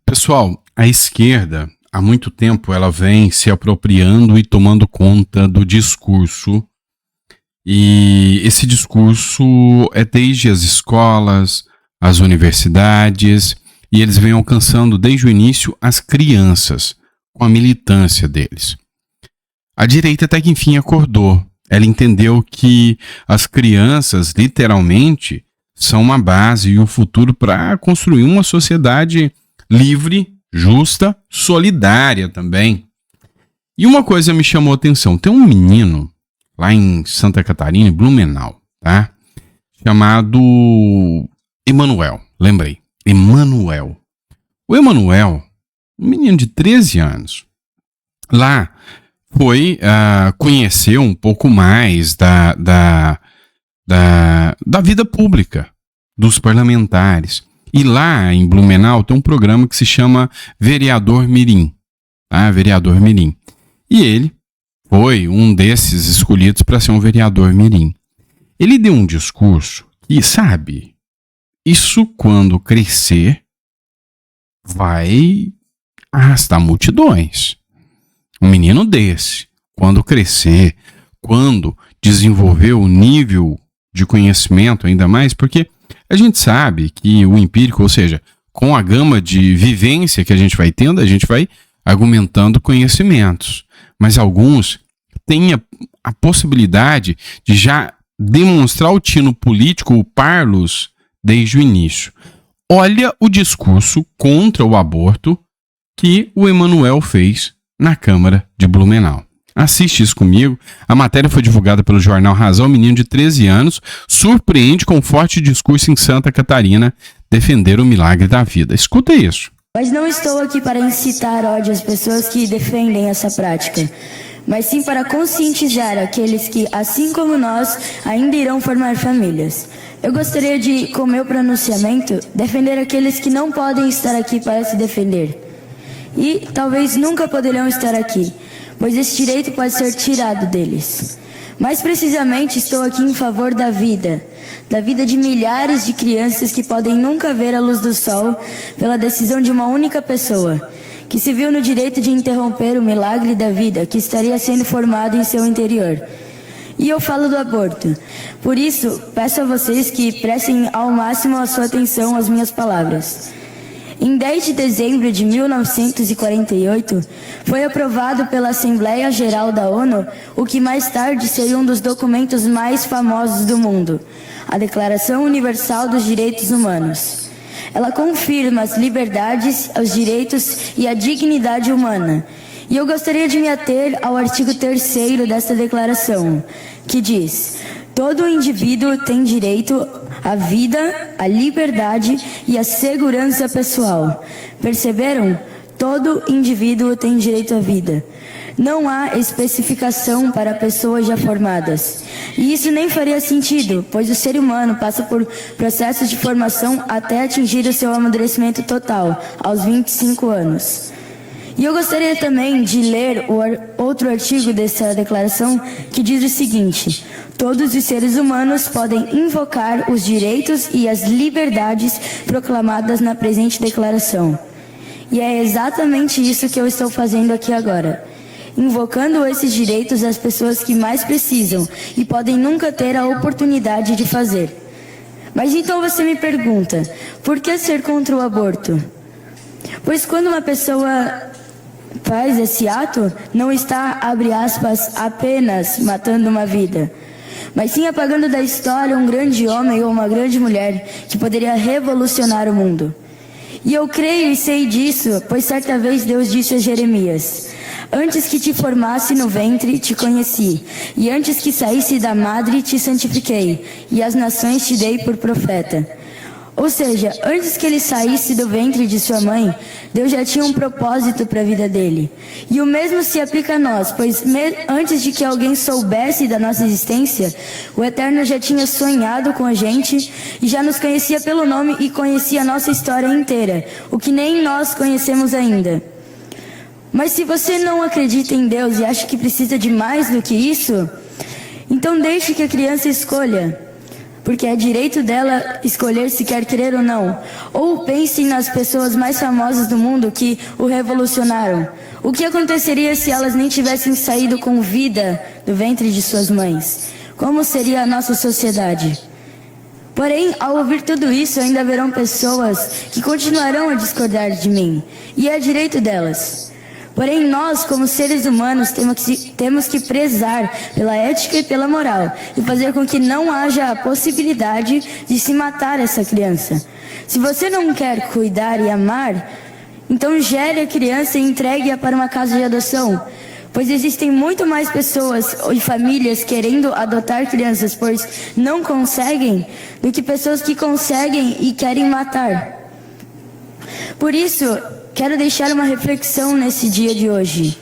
Pessoal, a esquerda, há muito tempo, ela vem se apropriando e tomando conta do discurso. E esse discurso é desde as escolas, as universidades, e eles vêm alcançando desde o início as crianças, com a militância deles. A direita até que enfim acordou. Ela entendeu que as crianças, literalmente, são uma base e o futuro para construir uma sociedade livre, justa, solidária também. E uma coisa me chamou a atenção. Tem um menino lá em Santa Catarina, em Blumenau, tá? Chamado Emanuel. Lembrei. Emanuel. O Emanuel, um menino de 13 anos, lá foi conhecer um pouco mais da vida pública, dos parlamentares. E lá em Blumenau tem um programa que se chama Vereador Mirim. Tá? Vereador Mirim. E ele foi um desses escolhidos para ser um vereador Mirim. Ele deu um discurso e, sabe, isso quando crescer vai arrastar multidões. Um menino desse, quando crescer, quando desenvolver o nível de conhecimento ainda mais, porque a gente sabe que o empírico, ou seja, com a gama de vivência que a gente vai tendo, a gente vai argumentando conhecimentos. Mas alguns têm a possibilidade de já demonstrar o tino político, o parlos, desde o início. Olha o discurso contra o aborto que o Emanuel fez na Câmara de Blumenau. Assiste isso comigo. A matéria foi divulgada pelo jornal Razão. O menino de 13 anos surpreende com forte discurso em Santa Catarina defender o milagre da vida. Escuta isso. Mas não estou aqui para incitar ódio às pessoas que defendem essa prática, mas sim para conscientizar aqueles que, assim como nós, ainda irão formar famílias. Eu gostaria de, com meu pronunciamento, defender aqueles que não podem estar aqui para se defender. E talvez nunca poderão estar aqui, pois esse direito pode ser tirado deles. Mais precisamente, estou aqui em favor da vida de milhares de crianças que podem nunca ver a luz do sol pela decisão de uma única pessoa, que se viu no direito de interromper o milagre da vida que estaria sendo formado em seu interior. E eu falo do aborto. Por isso, peço a vocês que prestem ao máximo a sua atenção às minhas palavras. Em 10 de dezembro de 1948, foi aprovado pela Assembleia Geral da ONU o que mais tarde seria um dos documentos mais famosos do mundo, a Declaração Universal dos Direitos Humanos. Ela confirma as liberdades, os direitos e a dignidade humana. E eu gostaria de me ater ao artigo 3º desta declaração, que diz: todo indivíduo tem direito à vida, à liberdade e à segurança pessoal. Perceberam? Todo indivíduo tem direito à vida. Não há especificação para pessoas já formadas. E isso nem faria sentido, pois o ser humano passa por processos de formação até atingir o seu amadurecimento total, aos 25 anos. E eu gostaria também de ler o outro artigo dessa declaração, que diz o seguinte: todos os seres humanos podem invocar os direitos e as liberdades proclamadas na presente declaração. E é exatamente isso que eu estou fazendo aqui agora, invocando esses direitos às pessoas que mais precisam e podem nunca ter a oportunidade de fazer. Mas então você me pergunta, por que ser contra o aborto? Pois quando uma pessoa faz esse ato, não está, abre aspas, apenas matando uma vida, mas sim apagando da história um grande homem ou uma grande mulher que poderia revolucionar o mundo. E eu creio e sei disso, pois certa vez Deus disse a Jeremias: antes que te formasse no ventre, te conheci, e antes que saísse da madre, te santifiquei, e as nações te dei por profeta. Ou seja, antes que ele saísse do ventre de sua mãe, Deus já tinha um propósito para a vida dele. E o mesmo se aplica a nós, pois antes de que alguém soubesse da nossa existência, o Eterno já tinha sonhado com a gente e já nos conhecia pelo nome e conhecia a nossa história inteira, o que nem nós conhecemos ainda. Mas se você não acredita em Deus e acha que precisa de mais do que isso, então deixe que a criança escolha. porque é direito dela escolher se quer querer ou não. Ou pensem nas pessoas mais famosas do mundo que o revolucionaram. O que aconteceria se elas nem tivessem saído com vida do ventre de suas mães? Como seria a nossa sociedade? Porém, ao ouvir tudo isso, ainda haverão pessoas que continuarão a discordar de mim, e é direito delas. Porém, nós, como seres humanos, temos que prezar pela ética e pela moral, e fazer com que não haja a possibilidade de se matar essa criança. Se você não quer cuidar e amar, então gere a criança e entregue-a para uma casa de adoção, pois existem muito mais pessoas e famílias querendo adotar crianças, pois não conseguem, do que pessoas que conseguem e querem matar. Por isso, quero deixar uma reflexão nesse dia de hoje.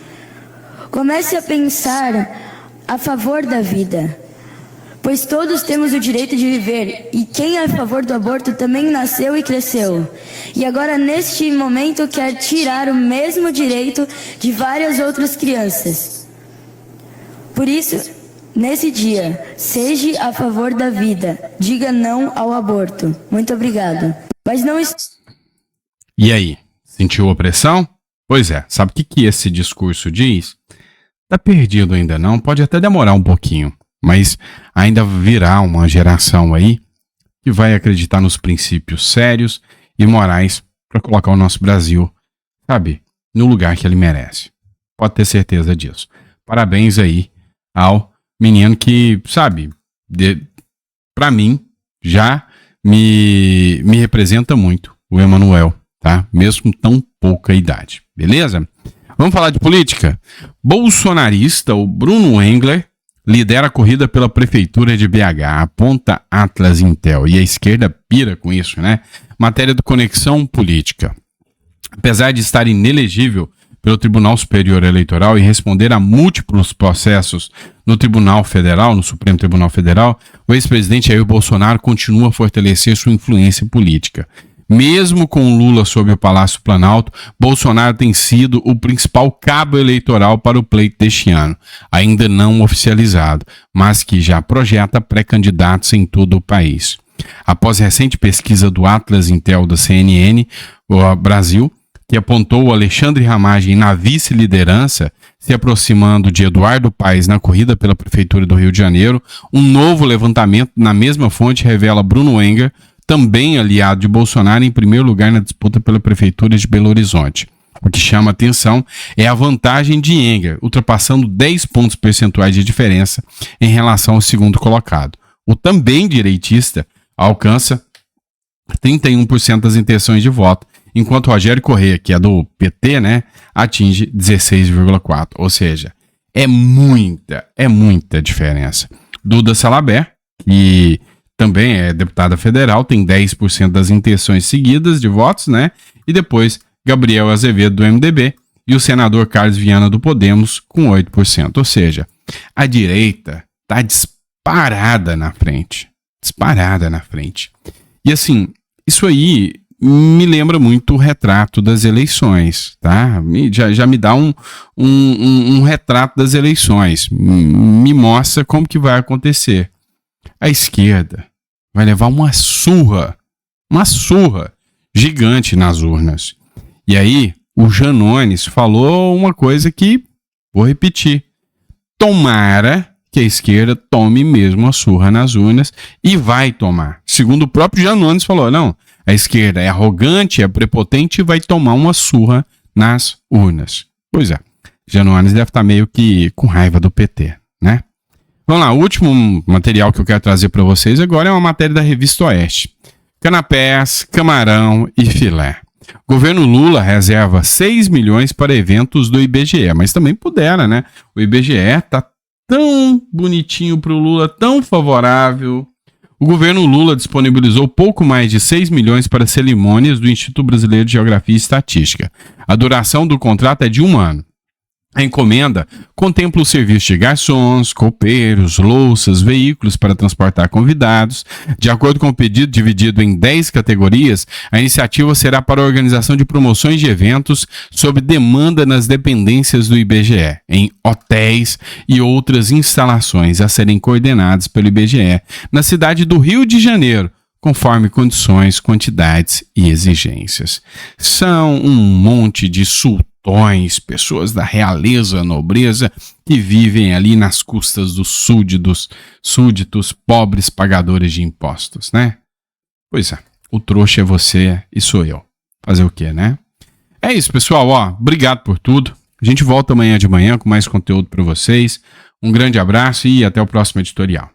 Comece a pensar a favor da vida, pois todos temos o direito de viver, e quem é a favor do aborto também nasceu e cresceu. E agora, neste momento, quer tirar o mesmo direito de várias outras crianças. Por isso, nesse dia, seja a favor da vida, diga não ao aborto. Muito obrigado. Mas não... E aí, sentiu a pressão? Pois é, sabe o que esse discurso diz? Tá perdido ainda não, pode até demorar um pouquinho, mas ainda virá uma geração aí que vai acreditar nos princípios sérios e morais para colocar o nosso Brasil, sabe, no lugar que ele merece. Pode ter certeza disso. Parabéns aí ao menino que, sabe, para mim, já me representa muito, o Emanuel. Tá? Mesmo com tão pouca idade, beleza? Vamos falar de política? Bolsonarista, o Bruno Engler, lidera a corrida pela prefeitura de BH, aponta Atlas Intel, e a esquerda pira com isso, né? Matéria do Conexão Política. Apesar de estar inelegível pelo Tribunal Superior Eleitoral e responder a múltiplos processos no Tribunal Federal, no Supremo Tribunal Federal, o ex-presidente Jair Bolsonaro continua a fortalecer sua influência política. Mesmo com Lula sob o Palácio Planalto, Bolsonaro tem sido o principal cabo eleitoral para o pleito deste ano, ainda não oficializado, mas que já projeta pré-candidatos em todo o país. Após recente pesquisa do Atlas Intel da CNN Brasil, que apontou o Alexandre Ramagem na vice-liderança, se aproximando de Eduardo Paes na corrida pela Prefeitura do Rio de Janeiro, um novo levantamento na mesma fonte revela Bruno Engler, também aliado de Bolsonaro, em primeiro lugar na disputa pela Prefeitura de Belo Horizonte. O que chama atenção é a vantagem de Engler, ultrapassando 10 pontos percentuais de diferença em relação ao segundo colocado. O também direitista alcança 31% das intenções de voto, enquanto Rogério Corrêa, que é do PT, né, atinge 16,4%. Ou seja, é muita diferença. Duda Salabert, que também é deputada federal, tem 10% das intenções seguidas de votos, né? E depois Gabriel Azevedo, do MDB, e o senador Carlos Viana, do Podemos, com 8%. Ou seja, a direita está disparada na frente. Disparada na frente. E assim, isso aí me lembra muito o retrato das eleições, tá? Já me dá um retrato das eleições. Me mostra como que vai acontecer. A esquerda vai levar uma surra gigante nas urnas. E aí, o Janones falou uma coisa que, vou repetir, tomara que a esquerda tome mesmo a surra nas urnas, e vai tomar. Segundo o próprio Janones falou, não, a esquerda é arrogante, é prepotente e vai tomar uma surra nas urnas. Pois é, Janones deve estar meio que com raiva do PT, né? Vamos lá, o último material que eu quero trazer para vocês agora é uma matéria da Revista Oeste. Canapés, camarão e filé. O governo Lula reserva 6 milhões para eventos do IBGE, mas também pudera, né? O IBGE tá tão bonitinho para o Lula, tão favorável. O governo Lula disponibilizou pouco mais de 6 milhões para cerimônias do Instituto Brasileiro de Geografia e Estatística. A duração do contrato é de 1 ano. A encomenda contempla o serviço de garçons, copeiros, louças, veículos para transportar convidados. De acordo com o pedido dividido em 10 categorias, a iniciativa será para a organização de promoções de eventos sob demanda nas dependências do IBGE, em hotéis e outras instalações a serem coordenadas pelo IBGE na cidade do Rio de Janeiro, conforme condições, quantidades e exigências. São um monte de sultões, pessoas da realeza, nobreza, que vivem ali nas custas dos súditos, pobres pagadores de impostos, né? Pois é, o trouxa é você e sou eu. Fazer o quê, né? É isso, pessoal, obrigado por tudo. A gente volta amanhã de manhã com mais conteúdo para vocês. Um grande abraço e até o próximo editorial.